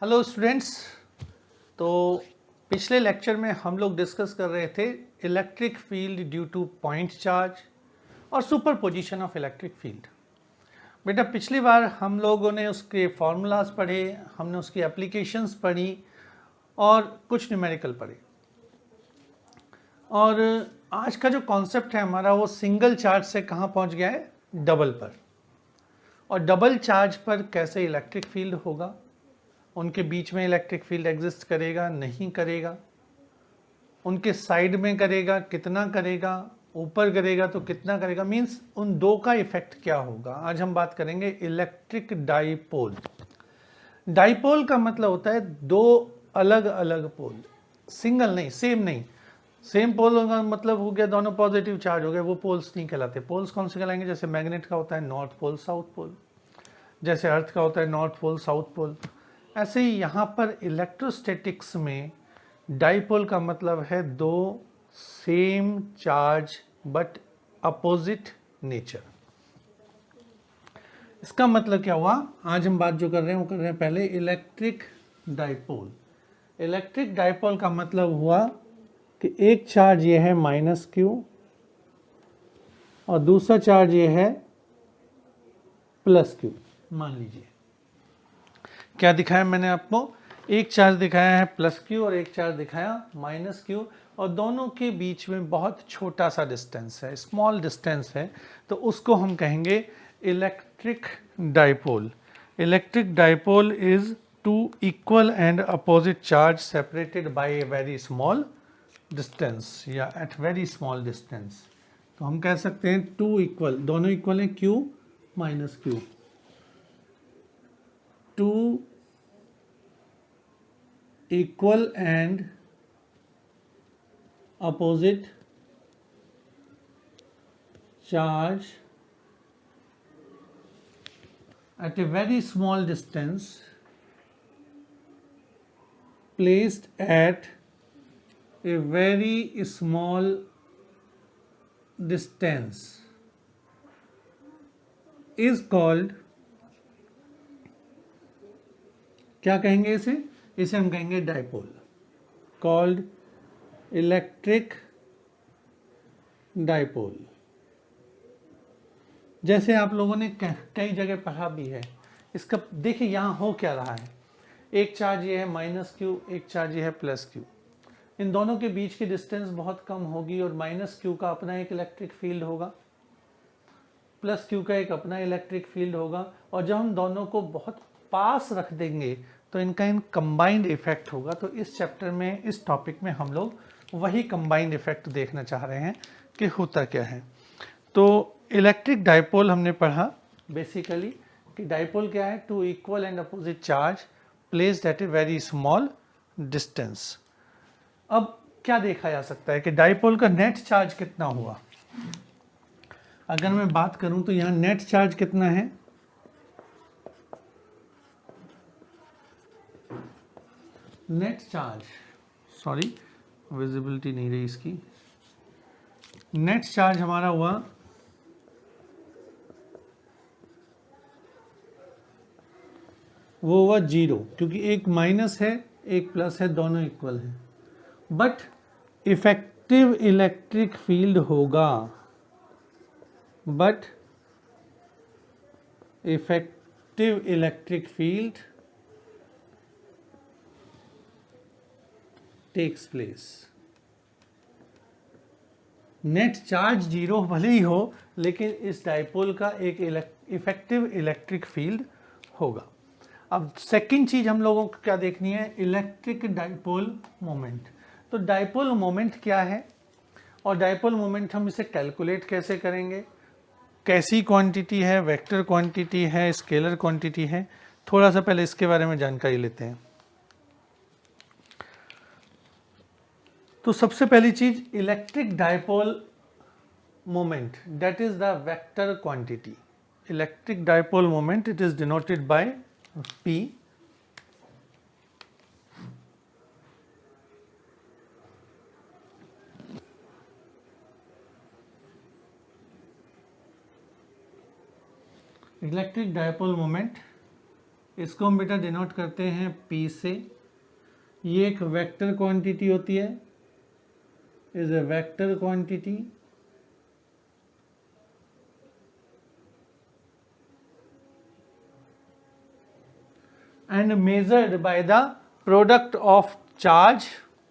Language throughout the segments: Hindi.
Hello students. तो पिछले लेक्चर में हम लोग डिस्कस कर रहे थे electric field due two point charge और सुपरपोजिशन ऑफ इलेक्ट्रिक फील्ड। बेटा पिछली बार हम लोगों ने उसके फार्मूलाज पढ़े, हमने उसकी एप्लीकेशंस पढ़ी और कुछ न्यूमेरिकल पढ़े। और आज का जो कॉन्सेप्ट है हमारा वो सिंगल चार्ज से कहाँ पहुँच गया है, डबल पर। और डबल चार्ज पर कैसे इलेक्ट्रिक फील्ड होगा, उनके बीच में इलेक्ट्रिक फील्ड एग्जिस्ट करेगा नहीं करेगा, उनके साइड में करेगा कितना करेगा, ऊपर करेगा तो कितना करेगा, मींस उन दो का इफेक्ट क्या होगा। आज हम बात करेंगे इलेक्ट्रिक डाइपोल। डाइपोल का मतलब होता है दो अलग अलग पोल, सिंगल नहीं, सेम नहीं। सेम पोल का मतलब हो गया दोनों पॉजिटिव चार्ज हो गए, वो पोल्स नहीं कहलाते। पोल्स कौन से कहलाएंगे? जैसे मैग्नेट का होता है नॉर्थ पोल साउथ पोल, जैसे अर्थ का होता है नॉर्थ पोल साउथ पोल। ऐसे ही यहाँ पर इलेक्ट्रोस्टैटिक्स में डाइपोल का मतलब है दो same charge but opposite nature. इसका मतलब क्या हुआ? आज हम बात जो कर रहे हैं वो कर रहे हैं पहले इलेक्ट्रिक डाइपोल। इलेक्ट्रिक डाइपोल का मतलब हुआ कि एक चार्ज ये है माइनस क्यू और दूसरा चार्ज ये है प्लस क्यू। मान लीजिए क्या दिखाया मैंने आपको, एक चार्ज दिखाया है प्लस क्यू और एक चार्ज दिखाया माइनस क्यू, और दोनों के बीच में बहुत छोटा सा डिस्टेंस है, स्मॉल डिस्टेंस है, तो उसको हम कहेंगे electric dipole. Electric dipole is two equal and opposite charge separated by a very small distance या एट वेरी स्मॉल डिस्टेंस। तो हम कह सकते हैं टू इक्वल, दोनों इक्वल हैं, q minus q. Two equal and opposite charge at a very small distance placed at a very small distance is called, क्या कहेंगे इसे? इसे हम कहेंगे डाइपोल, कॉल्ड इलेक्ट्रिक डाइपोल। जैसे आप लोगों ने कई जगह पढ़ा भी है। इसका देखिए यहाँ हो क्या रहा है, एक चार्ज ये है माइनस क्यू, एक चार्ज ये है प्लस क्यू। इन दोनों के बीच की डिस्टेंस बहुत कम होगी और माइनस क्यू का अपना एक इलेक्ट्रिक फील्ड होगा, प्लस क्यू का एक अपना इलेक्ट्रिक फील्ड होगा। और जब हम दोनों को बहुत पास रख देंगे तो इनका कंबाइंड इफेक्ट होगा। तो इस चैप्टर में, इस टॉपिक में हम लोग वही कंबाइंड इफेक्ट देखना चाह रहे हैं कि होता क्या है। तो इलेक्ट्रिक डाइपोल हमने पढ़ा बेसिकली कि डाइपोल क्या है, two equal and opposite charge placed at a very small distance. अब क्या देखा जा सकता है कि डाइपोल का नेट चार्ज कितना हुआ। अगर मैं बात करूं तो यहाँ नेट चार्ज कितना है, नेट चार्ज, सॉरी विजिबिलिटी नहीं रही इसकी, नेट चार्ज हमारा हुआ वो हुआ 0, क्योंकि एक माइनस है एक प्लस है, दोनों इक्वल हैं। बट इफेक्टिव इलेक्ट्रिक फील्ड होगा, but effective electric field takes place. Net charge 0 भले ही हो, लेकिन इस डाइपोल का एक इफेक्टिव इलेक्ट्रिक फील्ड होगा। अब सेकंड चीज हम लोगों को क्या देखनी है, इलेक्ट्रिक डाइपोल मोमेंट। तो डाइपोल मोमेंट क्या है और डाइपोल मोमेंट हम इसे कैलकुलेट कैसे करेंगे, कैसी क्वांटिटी है, वेक्टर क्वांटिटी है, स्केलर क्वांटिटी है, थोड़ा सा पहले इसके बारे में जानकारी लेते हैं। तो सबसे पहली चीज electric dipole moment, that is the vector quantity. Electric dipole moment, it is denoted by P। Electric dipole moment इसको हम बेटा डिनोट करते हैं P से। ये एक वेक्टर क्वांटिटी होती है, is a vector quantity and measured by the product of charge,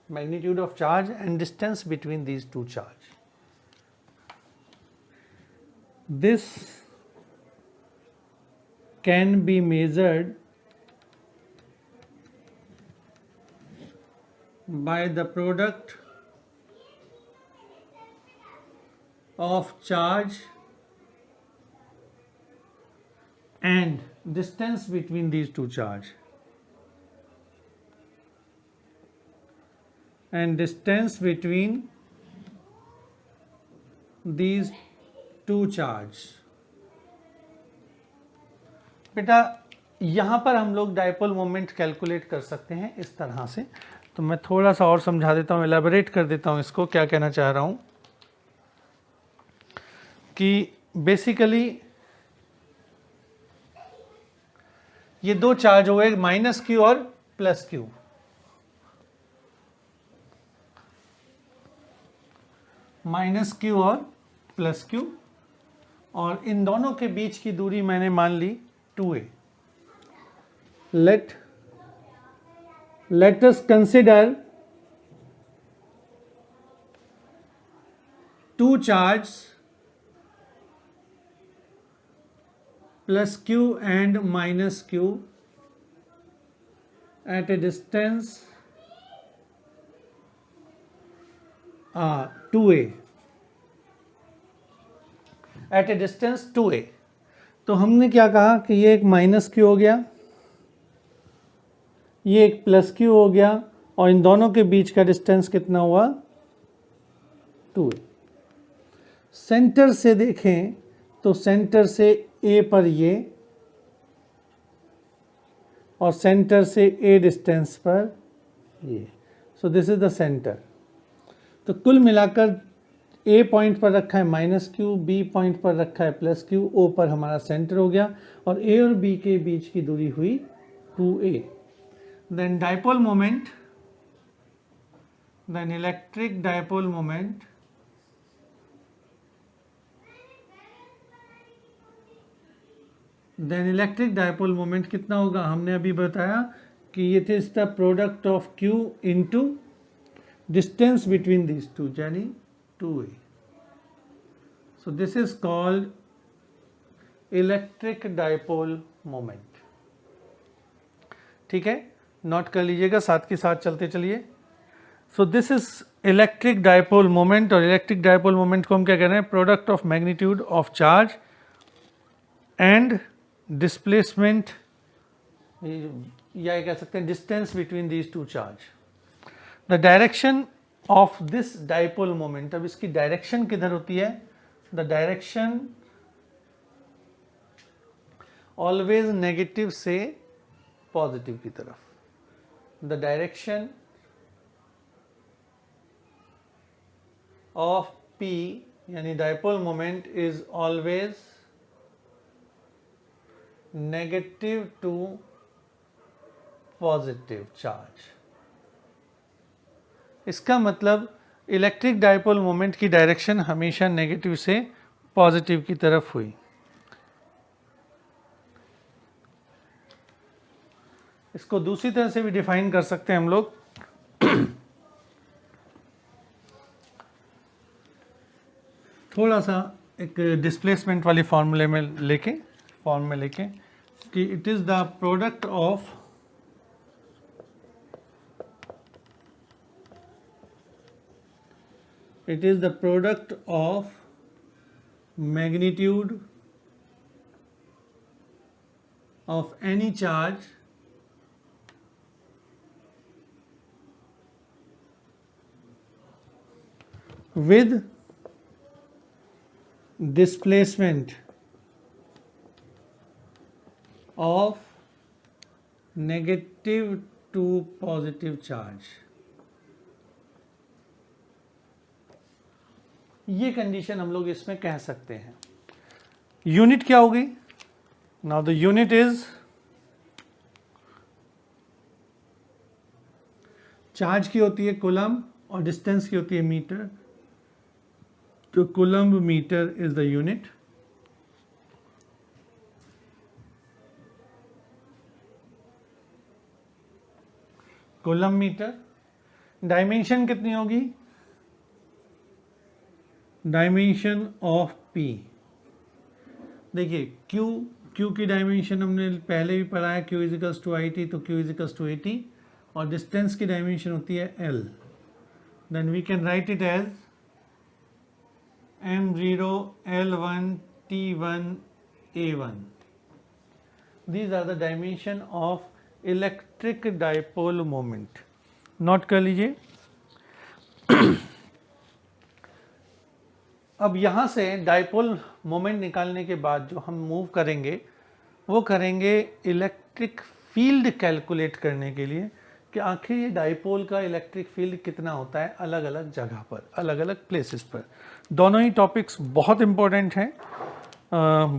magnitude of charge and distance between these two charge. This can be measured by the product of charge and distance between these two charge, and distance between these two charge. बेटा यहाँ पर हम लोग डायपोल मोमेंट कैलकुलेट कर सकते हैं इस तरह से। तो मैं थोड़ा सा और समझा देता हूँ, एलैबोरेट कर देता हूँ इसको, क्या कहना चाह रहा हूँ कि बेसिकली ये दो चार्ज हो गए, माइनस क्यू और प्लस क्यू। माइनस क्यू और प्लस क्यू, और इन दोनों के बीच की दूरी मैंने मान ली 2a। let us consider two charges plus q and minus q at a distance 2a, at a distance 2a। तो हमने क्या कहा कि ये एक माइनस क्यू हो गया, ये एक प्लस क्यू हो गया, और इन दोनों के बीच का डिस्टेंस कितना हुआ 2a। सेंटर से देखें तो सेंटर से a पर ये, और सेंटर से a डिस्टेंस पर ये। So this is the centre. तो कुल मिलाकर A पॉइंट पर रखा है माइनस क्यू, B पॉइंट पर रखा है प्लस क्यू, O पर हमारा सेंटर हो गया, और A और B के बीच की दूरी हुई 2a। Then dipole moment, then electric dipole moment कितना होगा, हमने अभी बताया कि it is the product of Q into distance between these two, यानी 2a। So this is called electric dipole moment। ठीक है, नोट कर लीजिएगा, साथ के साथ चलते चलिए। So this is electric dipole moment, और electric dipole moment को हम क्या कह रहे हैं, product of magnitude of charge and displacement, या कह सकते हैं distance between these two charge. The direction of this dipole moment, अब इसकी डायरेक्शन किधर होती है, द डायरेक्शन ऑलवेज नेगेटिव से पॉजिटिव की तरफ। द डायरेक्शन ऑफ P यानी dipole moment is always negative to positive charge. इसका मतलब इलेक्ट्रिक डाइपोल मोमेंट की डायरेक्शन हमेशा नेगेटिव से पॉजिटिव की तरफ हुई। इसको दूसरी तरह से भी डिफाइन कर सकते हैं हम लोग, थोड़ा सा एक डिस्प्लेसमेंट वाली फॉर्मूले में लेके कि it is the product of magnitude of any charge with displacement of negative to positive charge। ये कंडीशन हम लोग इसमें कह सकते हैं। यूनिट क्या होगी, now the unit is charge की होती है कूलम्ब और डिस्टेंस की होती है मीटर, तो coulomb metre is the unit. Coulomb metre. Dimension कितनी होगी? डायमेंशन ऑफ पी, देखिए क्यू की डायमेंशन हमने पहले भी पढ़ा है, Q equals to I T, तो Q equals to A T, और डिस्टेंस की डायमेंशन होती है L, then we can write it as M0 L1 T1 A1। These are the dimension of electric dipole moment. Note कर लीजिए। अब यहाँ से डाइपोल मोमेंट निकालने के बाद जो हम मूव करेंगे वो करेंगे इलेक्ट्रिक फील्ड कैलकुलेट करने के लिए कि आखिर ये डाइपोल का इलेक्ट्रिक फील्ड कितना होता है अलग अलग जगह पर, अलग अलग प्लेसेस पर। दोनों ही टॉपिक्स बहुत इम्पोर्टेंट हैं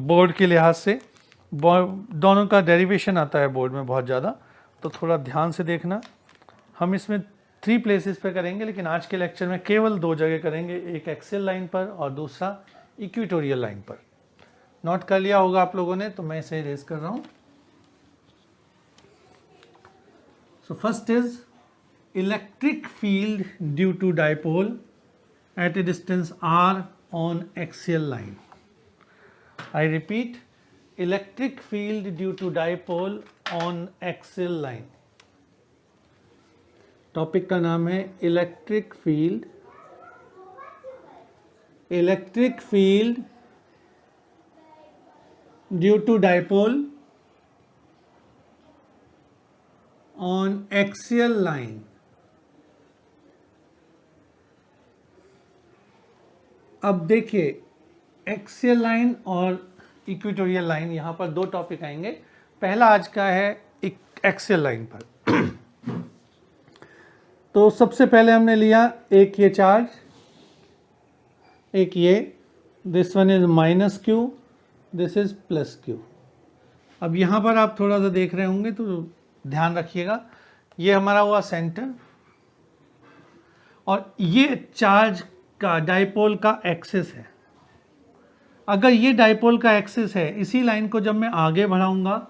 बोर्ड के लिहाज से, दोनों का डेरिवेशन आता है बोर्ड में बहुत ज़्यादा, तो थोड़ा ध्यान से देखना। हम इसमें 3 प्लेसेस पे करेंगे, लेकिन आज के लेक्चर में केवल 2 जगह करेंगे, एक एक्सियल लाइन पर और दूसरा इक्वेटोरियल लाइन पर। नोट कर लिया होगा आप लोगों ने, तो मैं इसे रेज कर रहा हूं। So first is electric field due to dipole at a distance r on axial line. I repeat, electric field due to dipole on axial line. Topic का नाम है electric field due to dipole on axial line. अब देखिए, एक्सियल लाइन और इक्वेटोरियल लाइन, यहां पर 2 टॉपिक आएंगे। पहला आज का है एक्सियल लाइन पर। तो सबसे पहले हमने लिया एक ये चार्ज, एक ये, this one is minus Q, this is plus Q. अब यहाँ पर आप थोड़ा सा देख रहे होंगे तो ध्यान रखिएगा, ये हमारा हुआ सेंटर और ये चार्ज का डाइपोल का एक्सिस है। अगर ये डाइपोल का एक्सिस है, इसी लाइन को जब मैं आगे बढ़ाऊंगा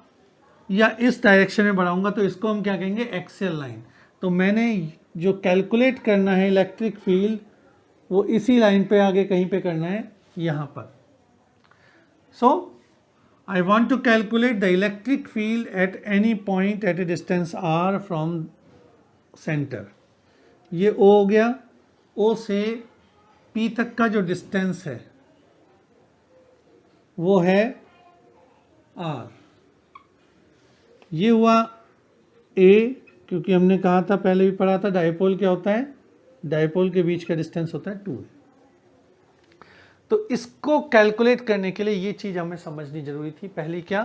या इस डायरेक्शन में बढ़ाऊंगा तो इसको हम क्या कहेंगे? Axial line. तो मैंने जो कैलकुलेट करना है इलेक्ट्रिक फील्ड वो इसी लाइन पे आगे कहीं पे करना है, यहाँ पर। So I want to calculate the electric field at any point at a distance r from centre. ये O हो गया, O से P तक का जो डिस्टेंस है वो है r। ये हुआ A, क्योंकि हमने कहा था, पहले भी पढ़ा था, डाइपोल क्या होता है? डाइपोल के बीच का डिस्टेंस होता है 2a। तो इसको कैलकुलेट करने के लिए ये चीज़ हमें समझनी जरूरी थी। पहले क्या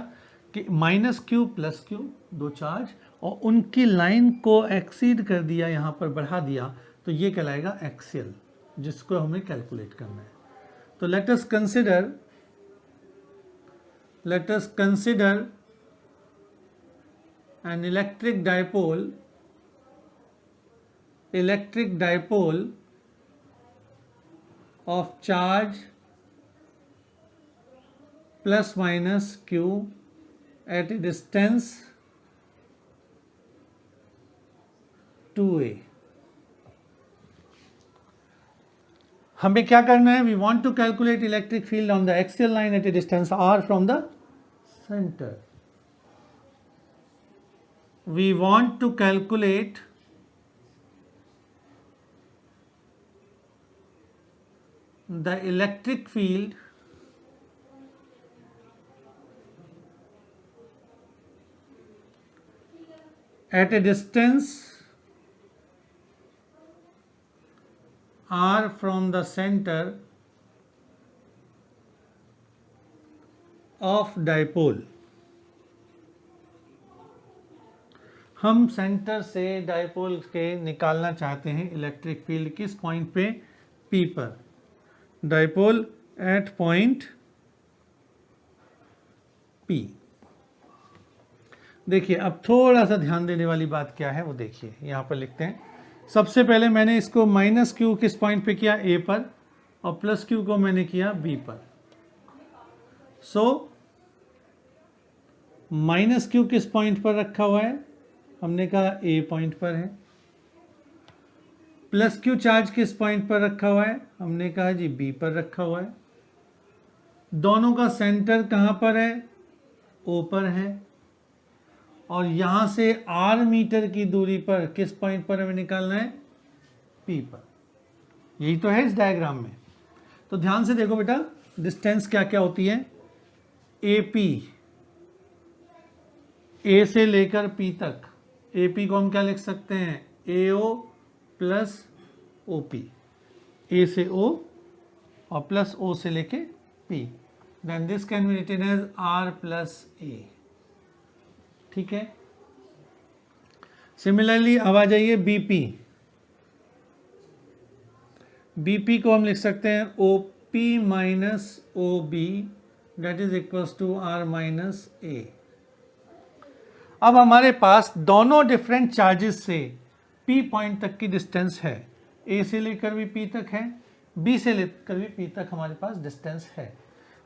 कि minus Q plus Q, 2 charge, और उनकी लाइन को एक्सीड कर दिया, यहाँ पर बढ़ा दिया, तो ये कहलाएगा एक्सियल, जिसको हमें कैलकुलेट करना है। तो let us consider an electric dipole of charge plus minus q at a distance 2a। हमें क्या करना है? We want to calculate electric field on the axial line at a distance r from the center. We want to calculate the electric field at a distance r from the center of dipole। हम सेंटर से डाइपोल के निकालना चाहते हैं इलेक्ट्रिक फील्ड, किस पॉइंट पे? P पर। Dipole at point P। देखिए, अब थोड़ा सा ध्यान देने वाली बात क्या है वो देखिए, यहाँ पर लिखते हैं सबसे पहले मैंने इसको माइनस क्यू किस पॉइंट पे किया, ए पर, और प्लस क्यू को मैंने किया बी पर। सो माइनस क्यू किस पॉइंट पर रखा हुआ है, हमने कहा ए पॉइंट पर है। प्लस क्यू चार्ज किस पॉइंट पर रखा हुआ है, हमने कहा जी बी पर रखा हुआ है। दोनों का सेंटर कहाँ पर है, ओ पर है। और यहां से आर मीटर की दूरी पर किस पॉइंट पर हमें निकालना है, पी पर। यही तो है इस डायग्राम में। तो ध्यान से देखो बेटा, डिस्टेंस क्या क्या होती है। ए पी, ए से लेकर पी तक, ए पी को हम क्या लिख सकते हैं, ए ओ प्लस ओ पी, ए से ओ और प्लस ओ से लेके P, then this can be written as R plus A. ठीक है। सिमिलरली अब आ जाइए बीपी, बीपी को हम लिख सकते हैं O P minus O B, that is equals to R minus A. अब हमारे पास दोनों डिफरेंट चार्जेस से पी पॉइंट तक की डिस्टेंस है, ए से लेकर भी पी तक है, बी से लेकर भी पी तक हमारे पास डिस्टेंस है।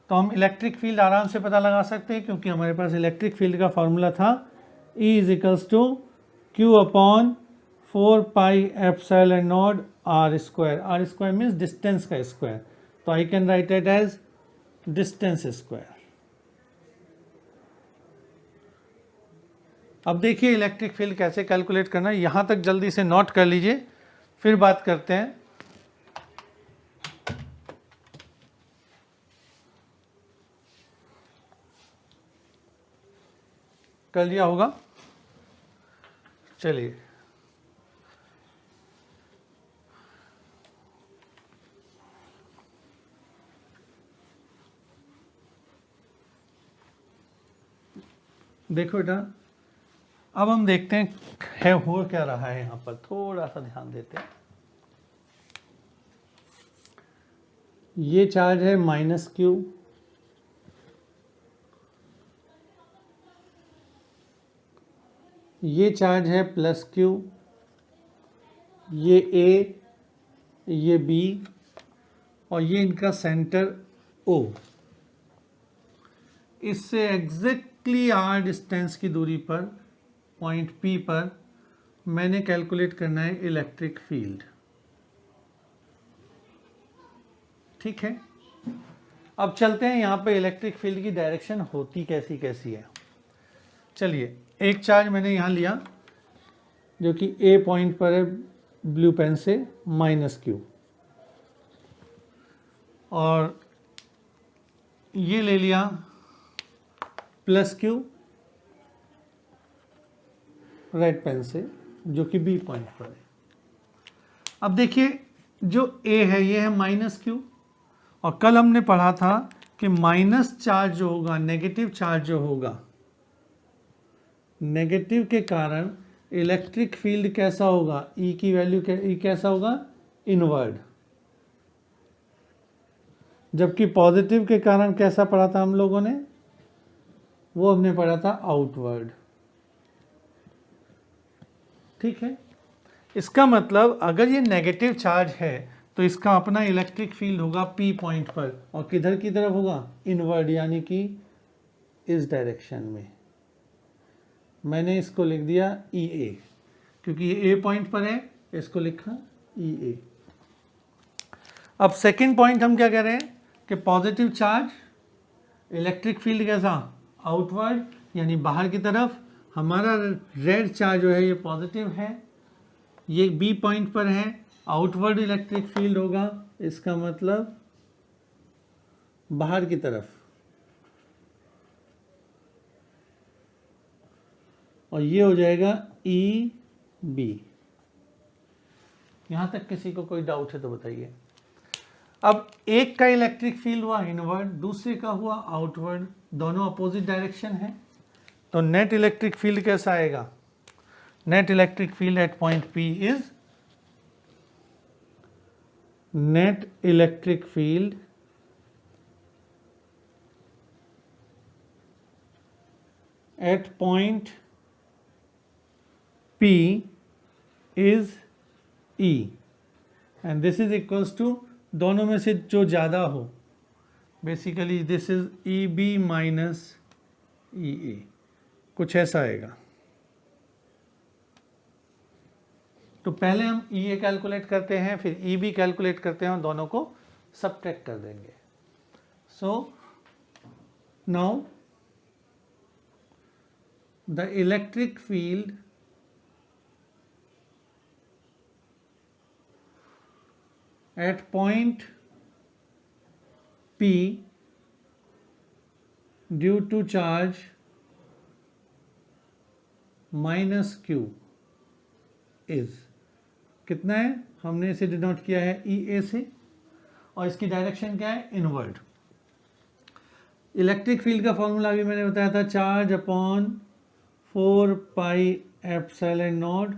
तो हम इलेक्ट्रिक फील्ड आराम से पता लगा सकते हैं, क्योंकि हमारे पास इलेक्ट्रिक फील्ड का फॉर्मूला था E is equals to q upon 4 pi epsilon nought r square. R square means distance का स्क्वायर, तो I can write it as distance square. अब देखिए इलेक्ट्रिक फील्ड कैसे कैलकुलेट करना है, यहां तक जल्दी से नोट कर लीजिए, फिर बात करते हैं। कर लिया होगा, चलिए। देखो बेटा, अब हम देखते हैं है हो क्या रहा है यहां पर, थोड़ा सा ध्यान देते हैं। ये चार्ज है माइनस क्यू, ये चार्ज है प्लस क्यू, ये ए, ये बी, और ये इनका सेंटर ओ। इससे एग्जैक्टली आर डिस्टेंस की दूरी पर पॉइंट पी पर मैंने कैलकुलेट करना है इलेक्ट्रिक फील्ड। ठीक है। अब चलते हैं यहाँ पे इलेक्ट्रिक फील्ड की डायरेक्शन होती कैसी कैसी है। चलिए, एक चार्ज मैंने यहाँ लिया जो कि ए पॉइंट पर है ब्लू पेन से, माइनस क्यू, और ये ले लिया प्लस क्यू रेड पेन से, जो कि बी पॉइंट पर है। अब देखिए, जो ए है ये है माइनस क्यू, और कल हमने पढ़ा था कि माइनस चार्ज जो होगा, नेगेटिव चार्ज जो होगा, नेगेटिव के कारण इलेक्ट्रिक फील्ड कैसा होगा, ई की वैल्यू कैसा होगा, इनवर्ड। जबकि पॉजिटिव के कारण कैसा पढ़ा था हम लोगों ने, वो हमने पढ़ा था आउटवर्ड। ठीक है। इसका मतलब अगर ये नेगेटिव चार्ज है तो इसका अपना इलेक्ट्रिक फील्ड होगा पी पॉइंट पर, और किधर की तरफ होगा, इनवर्ड, यानी कि इस डायरेक्शन में। मैंने इसको लिख दिया ई ए, क्योंकि ये ए पॉइंट पर है, इसको लिखा ई ए। अब सेकंड पॉइंट हम क्या कह रहे हैं कि पॉजिटिव चार्ज, इलेक्ट्रिक फील्ड कैसा, आउटवर्ड, यानी बाहर की तरफ। हमारा रेड चार्ज जो है ये पॉजिटिव है, ये बी पॉइंट पर है, आउटवर्ड इलेक्ट्रिक फील्ड होगा, इसका मतलब बाहर की तरफ। और ये हो जाएगा ई बी। यहां तक किसी को कोई डाउट है तो बताइए। अब एक का इलेक्ट्रिक फील्ड हुआ इनवर्ड, दूसरे का हुआ आउटवर्ड, दोनों अपोजिट डायरेक्शन है, तो नेट इलेक्ट्रिक फील्ड कैसा आएगा, net electric field at point P is, net electric field at point P is E and this is equals to दोनों में से जो ज़्यादा हो, basically this is E B minus E A, कुछ ऐसा आएगा। तो पहले हम ई ए कैलकुलेट करते हैं, फिर ई बी कैलकुलेट करते हैं और दोनों को सबट्रैक्ट कर देंगे। So now the electric field at point P due to charge minus Q is कितना है, हमने इसे डिनोट किया है ई ए से और इसकी डायरेक्शन क्या है, इनवर्ड। इलेक्ट्रिक फील्ड का फॉर्मूला भी मैंने बताया था, charge upon 4 pi epsilon not,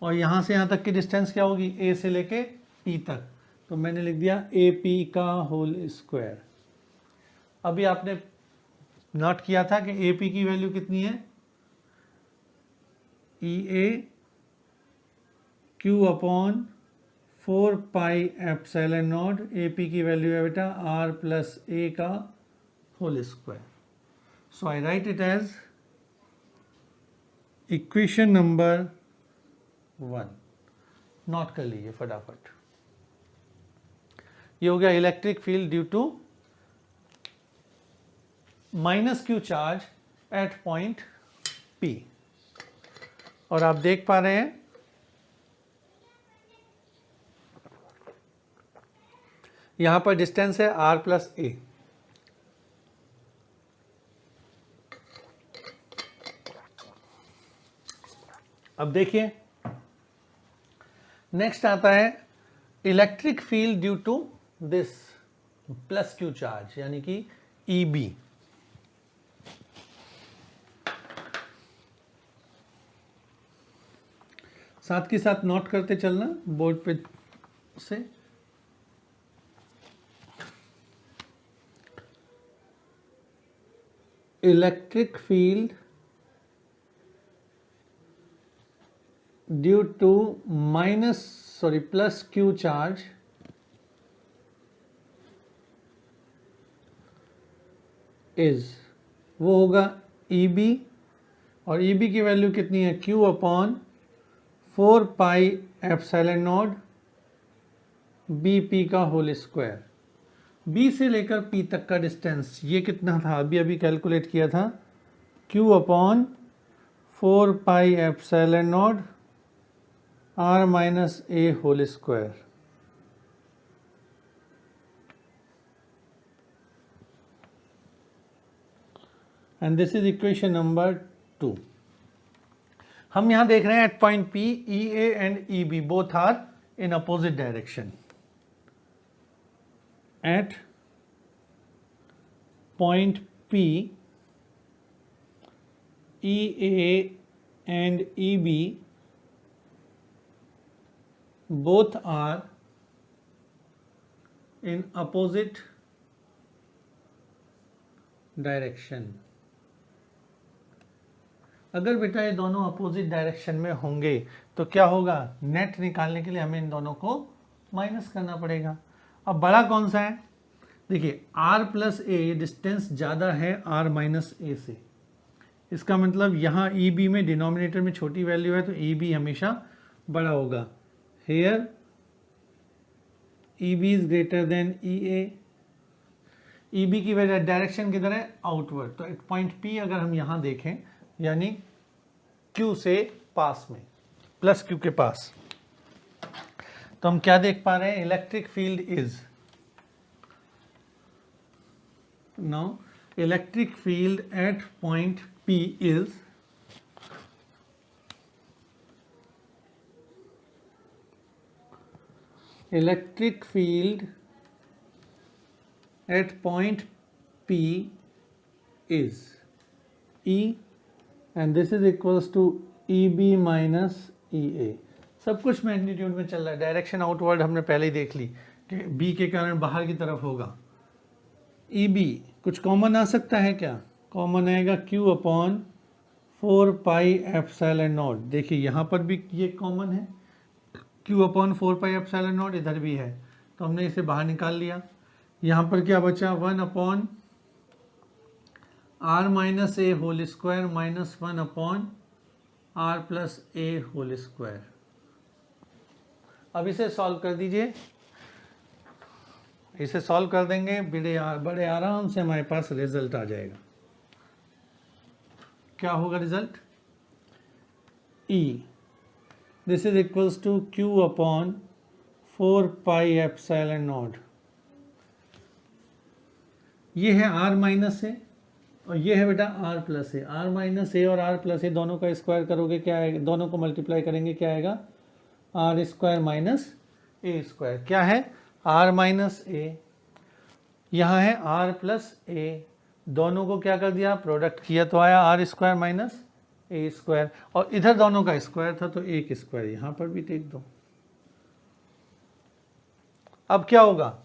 और यहाँ से यहाँ तक की डिस्टेंस क्या होगी, ए से लेके पी तक, तो मैंने लिख दिया ए पी का होल स्क्वायर। अभी आपने नोट किया था कि ए पी की वैल्यू कितनी है, E A Q upon 4 pi epsilon naught, A P की वैल्यू है बेटा आर प्लस ए का whole square. So I write it as equation number 1। नोट कर लीजिए फटाफट। ये हो गया electric field due to minus Q charge at point P, और आप देख पा रहे हैं यहां पर डिस्टेंस है आर प्लस ए। अब देखिए नेक्स्ट आता है electric field due to this plus q charge, यानी कि ई बी। साथ के साथ नोट करते चलना बोर्ड पे से। Electric field due two plus q charge is, वो होगा ई बी, और ई बी की वैल्यू कितनी है, Q upon 4 pi epsilon not be P का होल स्क्वायर। बी से लेकर पी तक का डिस्टेंस ये कितना था, अभी कैलकुलेट किया था, q upon 4 pi epsilon nought r minus A whole square. And this is equation number 2। हम यहां देख रहे हैं at point P E A and E B both are in opposite direction. At point P E A and E B both are in opposite direction। अगर बेटा ये दोनों अपोजिट डायरेक्शन में होंगे तो क्या होगा, नेट निकालने के लिए हमें इन दोनों को माइनस करना पड़ेगा। अब बड़ा कौन सा है, देखिए r प्लस ए डिस्टेंस ज़्यादा है r माइनस ए से, इसका मतलब यहाँ ई बी में डिनोमिनेटर में छोटी वैल्यू है तो ई बी हमेशा बड़ा होगा। Here EB is greater than EA। EB की वजह डायरेक्शन किधर है, आउटवर्ड, तो एट पॉइंट P अगर हम यहां देखें यानी Q से पास में, प्लस Q के पास, तो हम क्या देख पा रहे हैं, electric field is, now electric field at point P is electric field at point P is E and this is equals to EB minus EA। सब कुछ मैग्नीट्यूड में चल रहा है, डायरेक्शन आउटवर्ड हमने पहले ही देख ली कि B के कारण बाहर की तरफ होगा। EB कुछ कॉमन आ सकता है क्या, कॉमन आएगा Q upon 4 pi epsilon not. देखिए यहाँ पर भी ये कॉमन है, Q अपॉन 4πε0 इधर भी है, तो हमने इसे बाहर निकाल लिया। यहाँ पर क्या बचा, 1 upon r minus A whole square minus 1 upon r plus A whole square. अब इसे सॉल्व कर दीजिए, इसे सॉल्व कर देंगे, बड़े आराम से हमारे पास रिजल्ट आ जाएगा। क्या होगा result, E this is equals to Q upon 4πε0। ये है r माइनस ए और ये है बेटा r प्लस ए। r माइनस ए और r प्लस ए दोनों का स्क्वायर करोगे क्या आएगा, दोनों को मल्टीप्लाई करेंगे क्या आएगा, r square minus A square. क्या है, r माइनस ए, यहाँ है r प्लस ए, दोनों को क्या कर दिया, प्रोडक्ट किया तो आया r square minus A square, और इधर दोनों का स्क्वायर था तो एक स्क्वायर यहाँ पर भी टेक दो। अब क्या होगा,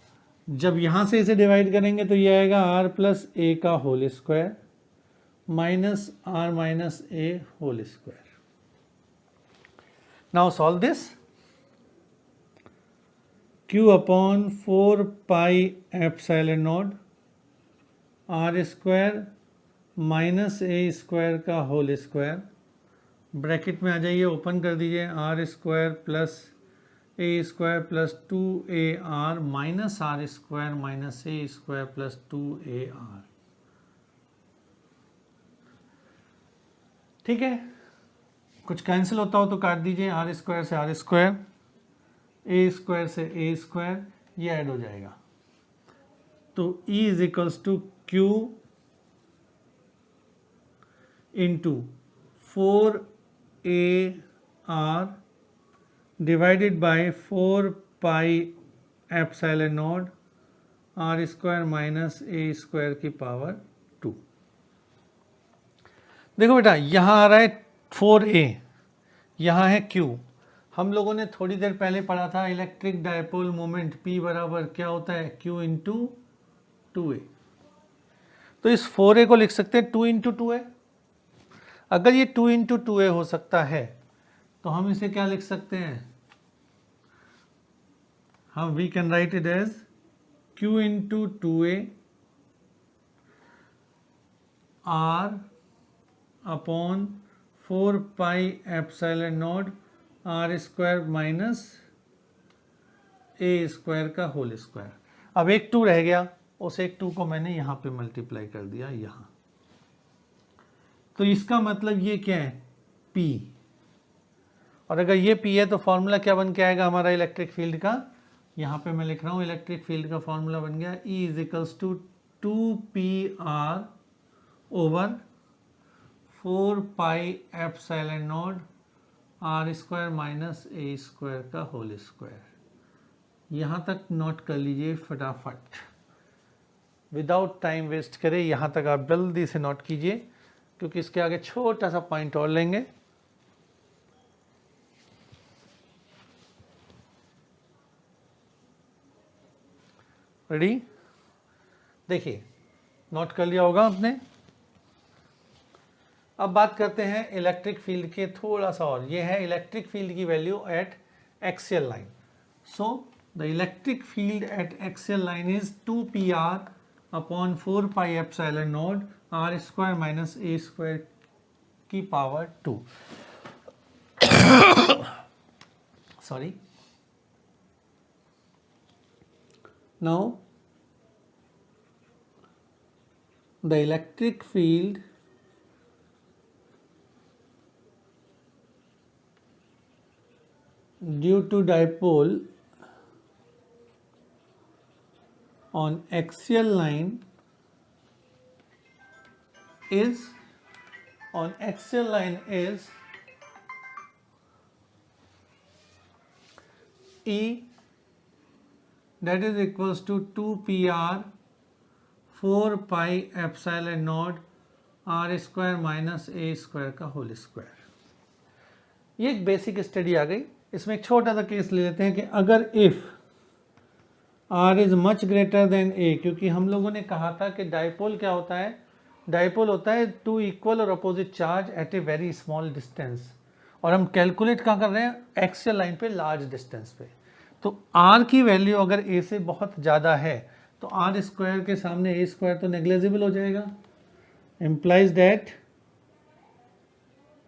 जब यहाँ से इसे डिवाइड करेंगे तो ये आएगा r प्लस ए का whole square minus r minus A whole square. Now solve this, Q upon 4πε0 r square minus A square का होल स्क्वायर, ब्रैकेट में आ जाइए, ओपन कर दीजिए, r square plus A square plus 2ar minus r square minus A square plus 2ar। ठीक है, कुछ कैंसिल होता हो तो काट दीजिए, r स्क्वायर से r स्क्वायर, ए स्क्वायर से ए स्क्वायर, ये ऐड हो जाएगा। तो E is equals to Q into 4ar divided by 4πε0 r square minus A square की पावर 2। देखो बेटा, यहाँ आ रहा है 4a, यहाँ है q। हम लोगों ने थोड़ी देर पहले पढ़ा था इलेक्ट्रिक डायपोल मोमेंट P बराबर क्या होता है, q इंटू 2a। तो इस 4a को लिख सकते हैं 2 इंटू 2a। अगर ये 2 इंटू 2a हो सकता है तो हम इसे क्या लिख सकते हैं, हम we can write it as q into 2a r upon 4πε0 r square minus A square का होल स्क्वायर। अब एक 2 रह गया, उस एक 2 को मैंने यहाँ पे मल्टीप्लाई कर दिया यहाँ। तो इसका मतलब ये क्या है, P, और अगर ये P है तो फॉर्मूला क्या बन के आएगा हमारा इलेक्ट्रिक फील्ड का, यहाँ पे मैं लिख रहा हूँ इलेक्ट्रिक फील्ड का फॉर्मूला बन गया E is equals to 2PR over 4πε0 r square minus A square का होल स्क्वायर। यहाँ तक नोट कर लीजिए फटाफट, विदाउट टाइम वेस्ट करें, यहाँ तक आप जल्दी से नोट कीजिए, क्योंकि इसके आगे छोटा सा पॉइंट और लेंगे। रेडी, देखिए नोट कर लिया होगा आपने। अब बात करते हैं इलेक्ट्रिक फील्ड के थोड़ा सा और, ये है इलेक्ट्रिक फील्ड की value at axial line. So the electric field at axial line is 2PR upon 4πε0 r square minus A square की power 2। Sorry, now the electric field due to dipole on axial line is E, that is equals to 2PR 4πε0 r square minus A square का होल स्क्वायर। ये एक बेसिक स्टडी आ गई। इसमें एक छोटा सा केस ले लेते हैं कि अगर if r is much greater than a, क्योंकि हम लोगों ने कहा था कि डायपोल क्या होता है, डायपोल होता है टू इक्वल और opposite charge at a very small distance, और हम कैलकुलेट कहाँ कर रहे हैं, एक्सियल लाइन पे लार्ज डिस्टेंस पे। तो r की वैल्यू अगर a से बहुत ज़्यादा है तो r स्क्वायर के सामने a स्क्वायर तो नेग्लिजिबल हो जाएगा, implies that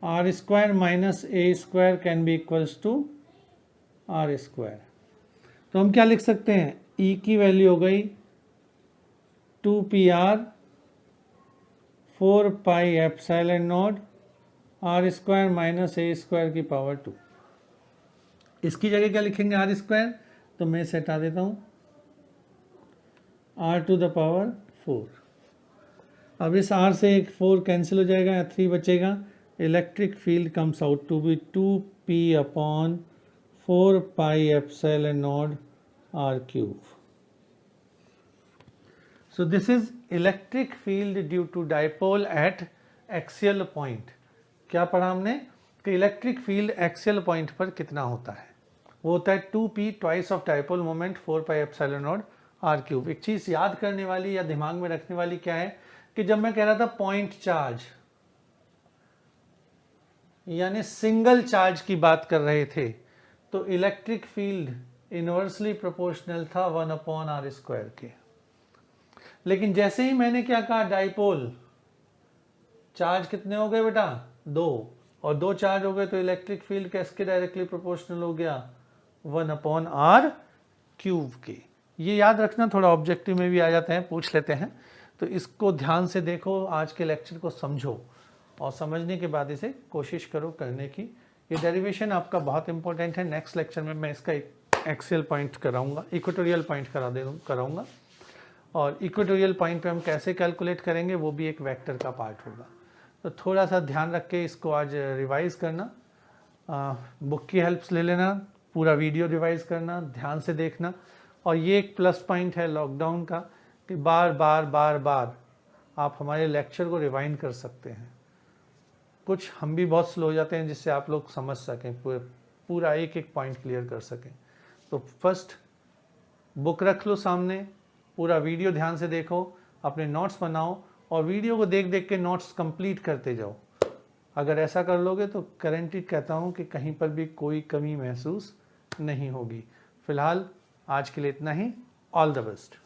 r square minus a square can be equals to r square. तो हम क्या लिख सकते हैं, e की वैल्यू हो गई 2pr 4 pi epsilon nought r square minus a square की पावर 2। इसकी जगह क्या लिखेंगे, r स्क्वायर, तो मैं इसे हटा देता हूँ, r टू द पावर 4। अब इस r से एक 4 कैंसिल हो जाएगा, या 3 बचेगा। Electric field comes out to be 2p upon 4 pi epsilon nought r cube. So this is electric field due to dipole at axial point। क्या पढ़ा हमने कि इलेक्ट्रिक फील्ड एक्सियल पॉइंट पर कितना होता है, वो होता है 2p twice of dipole moment 4 pi epsilon nought r cube. एक चीज़ याद करने वाली या दिमाग में रखने वाली क्या है कि जब मैं कह रहा था पॉइंट चार्ज यानी सिंगल चार्ज की बात कर रहे थे, तो इलेक्ट्रिक फील्ड इनवर्सली प्रोपोर्शनल था 1 अपॉन r स्क्वायर के। लेकिन जैसे ही मैंने क्या कहा, डाइपोल चार्ज कितने हो गए बेटा, 2, और 2 चार्ज हो गए तो इलेक्ट्रिक फील्ड किसके डायरेक्टली प्रोपोर्शनल हो गया, 1 अपॉन r क्यूब के। ये याद रखना, थोड़ा ऑब्जेक्टिव में भी आ जाते हैं, पूछ लेते हैं, तो इसको ध्यान से देखो, आज के लेक्चर को समझो और समझने के बाद इसे कोशिश करो करने की। ये डेरिवेशन आपका बहुत इंपॉर्टेंट है। नेक्स्ट लेक्चर में मैं इसका एक्सियल पॉइंट कराऊंगा, इक्वेटोरियल पॉइंट कराऊंगा, और इक्वेटोरियल पॉइंट पे हम कैसे कैलकुलेट करेंगे वो भी एक वेक्टर का पार्ट होगा। तो थोड़ा सा ध्यान रख के इसको आज रिवाइज करना, बुक की हेल्प्स ले लेना, पूरा वीडियो रिवाइज करना, ध्यान से देखना। और ये एक प्लस पॉइंट है लॉकडाउन का कि बार बार आप हमारे लेक्चर को रिवाइंड कर सकते हैं। कुछ हम भी बहुत स्लो हो जाते हैं जिससे आप लोग समझ सकें, पूरा एक एक पॉइंट क्लियर कर सकें। तो फर्स्ट बुक रख लो सामने, पूरा वीडियो ध्यान से देखो, अपने नोट्स बनाओ और वीडियो को देख देख के नोट्स कंप्लीट करते जाओ। अगर ऐसा कर लोगे तो गारंटी कहता हूँ कि कहीं पर भी कोई कमी महसूस नहीं होगी। फिलहाल आज के लिए इतना ही। All the best.